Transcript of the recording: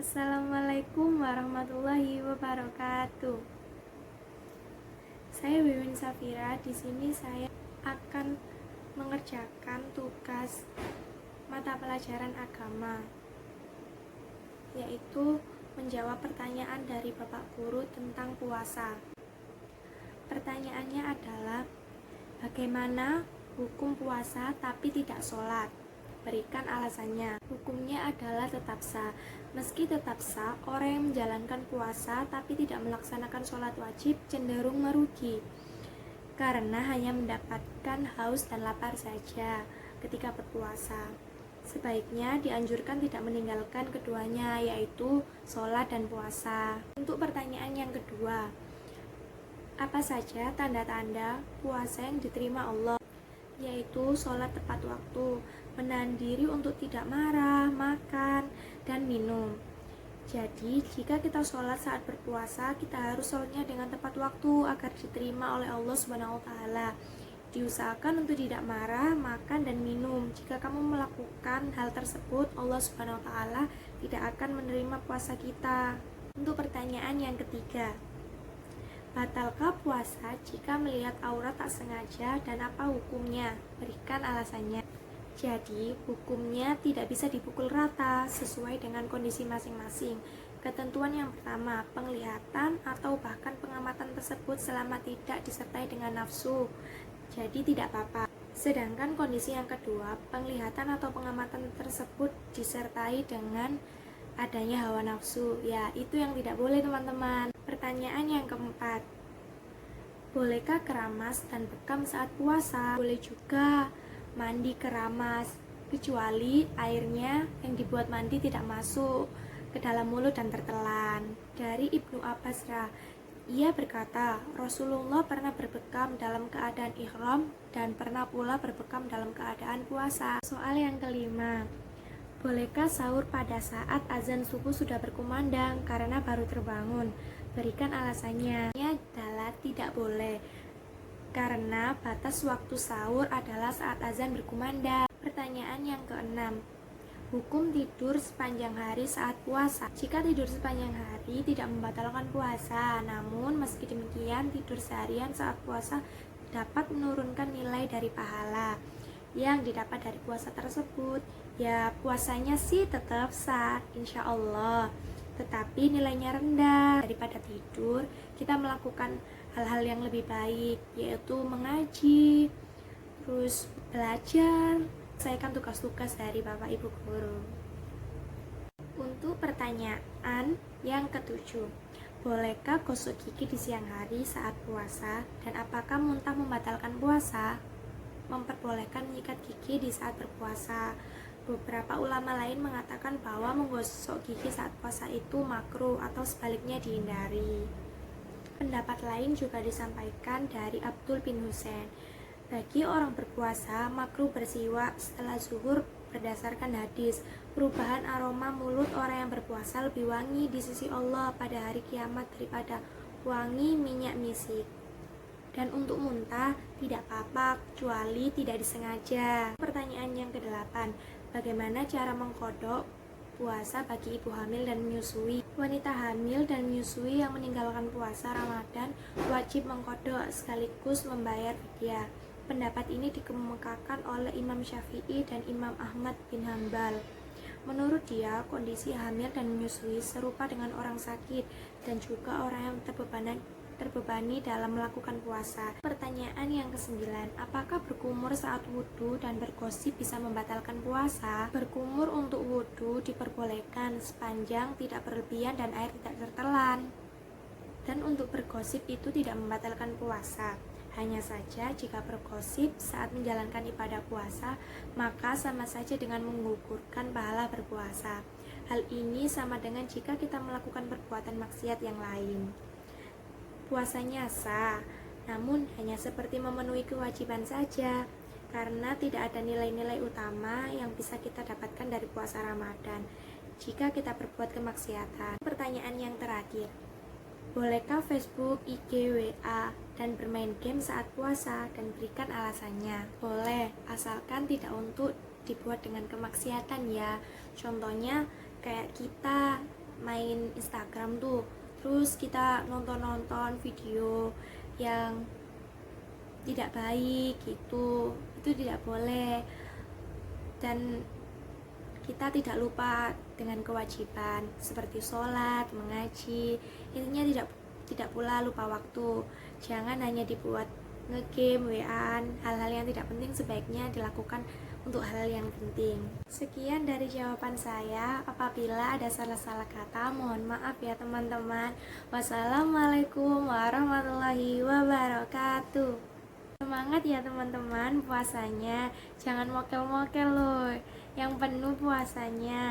Assalamualaikum warahmatullahi wabarakatuh. Saya Wiwin Safira. Di sini saya akan mengerjakan tugas mata pelajaran agama, yaitu menjawab pertanyaan dari Bapak Guru tentang puasa. Pertanyaannya adalah, bagaimana hukum puasa tapi tidak sholat? Berikan alasannya. Hukumnya adalah tetap sah. Meski tetap sah, orang yang menjalankan puasa tapi tidak melaksanakan sholat wajib cenderung merugi, karena hanya mendapatkan haus dan lapar saja ketika berpuasa. Sebaiknya dianjurkan tidak meninggalkan keduanya, yaitu sholat dan puasa. Untuk pertanyaan yang kedua, apa saja tanda-tanda puasa yang diterima Allah? Yaitu sholat tepat waktu, menahan diri untuk tidak marah, makan, dan minum. Jadi, jika kita sholat saat berpuasa, kita harus sholatnya dengan tepat waktu agar diterima oleh Allah Subhanahu wa Ta'ala. Diusahakan untuk tidak marah, makan, dan minum. Jika kamu melakukan hal tersebut, Allah Subhanahu wa Ta'ala tidak akan menerima puasa kita. Untuk pertanyaan yang ketiga, batalkah puasa jika melihat aurat tak sengaja dan apa hukumnya? Berikan alasannya. Jadi, hukumnya tidak bisa dipukul rata sesuai dengan kondisi masing-masing. Ketentuan yang pertama, penglihatan atau bahkan pengamatan tersebut selama tidak disertai dengan nafsu, jadi tidak apa-apa. Sedangkan kondisi yang kedua, penglihatan atau pengamatan tersebut disertai dengan adanya hawa nafsu, ya itu yang tidak boleh teman-teman. Pertanyaan yang keempat, bolehkah keramas dan bekam saat puasa? Boleh juga mandi keramas, kecuali airnya yang dibuat mandi tidak masuk ke dalam mulut dan tertelan. Dari Ibnu Abbas, ia berkata, Rasulullah pernah berbekam dalam keadaan ihram dan pernah pula berbekam dalam keadaan puasa. Soal yang kelima, bolehkah sahur pada saat azan subuh sudah berkumandang karena baru terbangun? Berikan alasannya. Ini adalah tidak boleh, karena batas waktu sahur adalah saat azan berkumandang. Pertanyaan yang keenam, hukum tidur sepanjang hari saat puasa. Jika tidur sepanjang hari tidak membatalkan puasa, namun meski demikian tidur seharian saat puasa dapat menurunkan nilai dari pahala yang didapat dari puasa tersebut. Ya, puasanya sih tetap sah insya Allah, tetapi nilainya rendah. Daripada tidur, kita melakukan hal-hal yang lebih baik, yaitu mengaji, terus belajar, selesaikan tugas-tugas dari Bapak Ibu Guru. Untuk pertanyaan yang ketujuh, bolehkah gosok gigi di siang hari saat puasa, dan apakah muntah membatalkan puasa? Memperbolehkan menyikat gigi di saat berpuasa. Beberapa ulama lain mengatakan bahwa menggosok gigi saat puasa itu makruh atau sebaliknya dihindari. Pendapat lain juga disampaikan dari Abdul bin Husain. Bagi orang berpuasa, makruh bersiwak setelah zuhur berdasarkan hadis. Perubahan aroma mulut orang yang berpuasa lebih wangi di sisi Allah pada hari kiamat daripada wangi minyak misik. Dan untuk muntah, tidak apa-apa kecuali tidak disengaja. Pertanyaan yang kedelapan, bagaimana cara mengkodok puasa bagi ibu hamil dan menyusui? Wanita hamil dan menyusui yang meninggalkan puasa Ramadan wajib mengkodok sekaligus membayar fidyah. Pendapat ini dikemukakan oleh Imam Syafi'i dan Imam Ahmad bin Hanbal. Menurut dia, kondisi hamil dan menyusui serupa dengan orang sakit dan juga orang yang terbebani dalam melakukan puasa. Pertanyaan yang kesembilan, apakah berkumur saat wudhu dan bergosip bisa membatalkan puasa? Berkumur untuk wudhu diperbolehkan sepanjang tidak berlebihan dan air tidak tertelan. Dan untuk bergosip itu tidak membatalkan puasa. Hanya saja jika bergosip saat menjalankan ibadah puasa, maka sama saja dengan menggugurkan pahala berpuasa. Hal ini sama dengan jika kita melakukan perbuatan maksiat yang lain. Puasanya sah, namun hanya seperti memenuhi kewajiban saja, karena tidak ada nilai-nilai utama yang bisa kita dapatkan dari puasa Ramadan jika kita berbuat kemaksiatan. Pertanyaan yang terakhir, bolehkah Facebook, IG, WA, dan bermain game saat puasa? Dan berikan alasannya. Boleh, asalkan tidak untuk dibuat dengan kemaksiatan ya. Contohnya kayak kita main Instagram tuh, terus kita nonton video yang tidak baik gitu, itu tidak boleh. Dan kita tidak lupa dengan kewajiban seperti sholat, mengaji. Intinya tidak pula lupa waktu. Jangan hanya dibuat ngegame, WA-an, hal-hal yang tidak penting sebaiknya dilakukan untuk hal yang penting. Sekian dari jawaban saya. Apabila ada salah-salah kata, mohon maaf ya teman-teman. Wassalamualaikum warahmatullahi wabarakatuh. Semangat ya teman-teman puasanya. Jangan mokel-mokel loh, yang penuh puasanya.